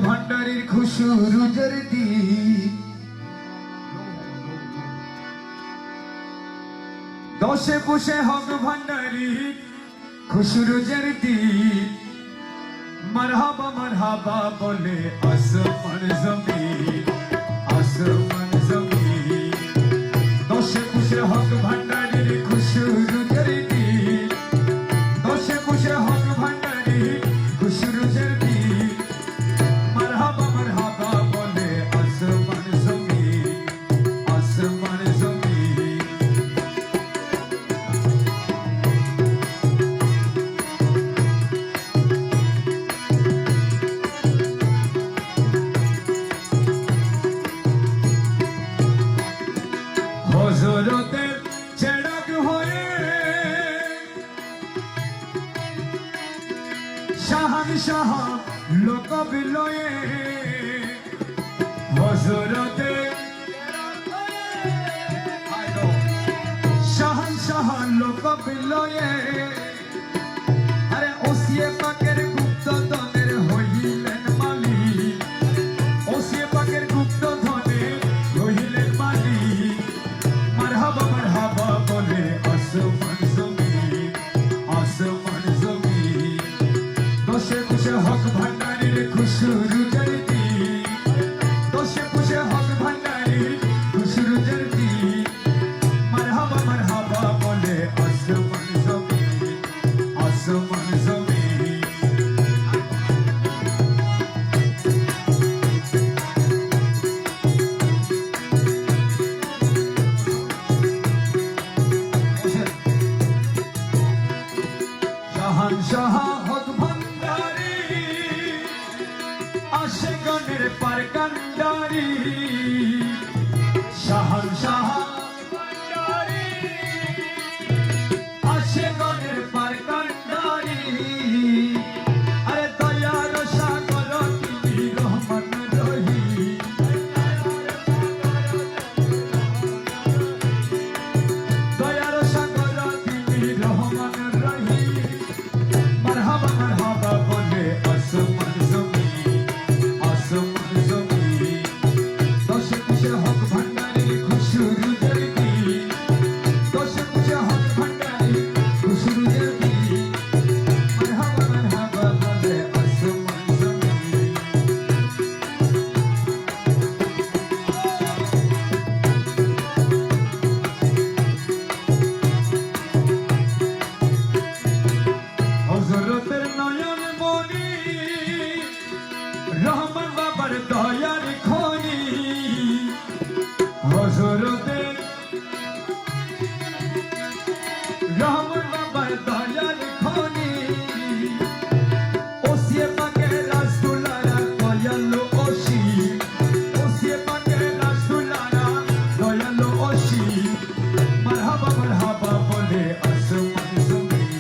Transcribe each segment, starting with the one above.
ভান্ডারীর খুশুরুজের দ্বীপ দশে পুষে হক ভান্ডারীর খুশুরুজের দ্বীপ মারহাবা মারহাবা বলে আসমান জমিন আসমান জমিন দশে পুষে হক ভান্ডারীর খুশুরুজের দ্বীপ দশে পুষে হক ভান্ডারীর খুশুরুজের দ্বীপ মারহাবা মারহাবা বলে আসমান জমিন আসমান জমিন হযরতের চেরাগ হয়ে শাহানশাহ লোক বিলয়ে হযরতের শাহানশাহ লোক বিলয়ে আরে ওসিয়ে পাকের গুপ্ত ধনের হইলেন মালিক ওসিয়ে পাকের গুপ্ত ধনের হইলেন মালিক মারহাবা মারহাবা বলে আসমান জমিন আসমান জমিন দশে পুষে হক ভান্ডারীর খুশুরুজের দ্বীপ দশে পুষে হক ভান্ডারীর খুশুরুজের দ্বীপ মারহাবা মারহাবা বলে আসমান জমিন আসমান জমিন শাহানশাহ হক ভান্ডারী আশিকানের পার কান্ডারী শাহানশাহ ভান্ডারী আশিকানের পার কান্ডারী আরে দয়ার সাগর তিনি রহমান রহিম দয়ার সাগর তিনি রহমান রহিম মারহাবা মারহাবা বলে আসমান জমিন আসমান জমিন দশে পুষে হক ভান্ডারীর খুশুরুজের দ্বীপ দশে পুষে হক ভান্ডারীর খুশুরুজের দ্বীপ মারহাবা মারহাবা বলে আসমান জমিন হযরতের নয়ন মনি রহমান বাবার দয়ার খনি হযরতের রহমান বাবার দয়ার খনি ওসিয়ে পাকের রাসূলারা দয়ালু অসীম ওসিয়ে পাকের রাসূলারা দয়ালু অসীম মারহাবা মারহাবা বলে আসমান জমিন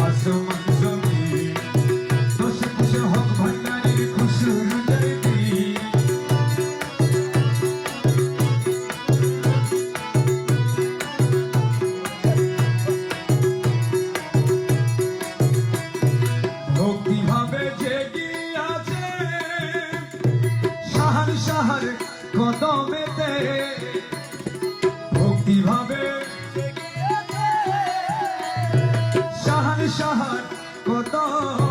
আসমান জমিন দশে পুষে হক ভান্ডারীর খুশুরুজের দ্বীপ ভক্তিভাবে জেগিয়াছে শাহানশাহর কদমেতে ভক্তিভাবে শাহানশাহর কদম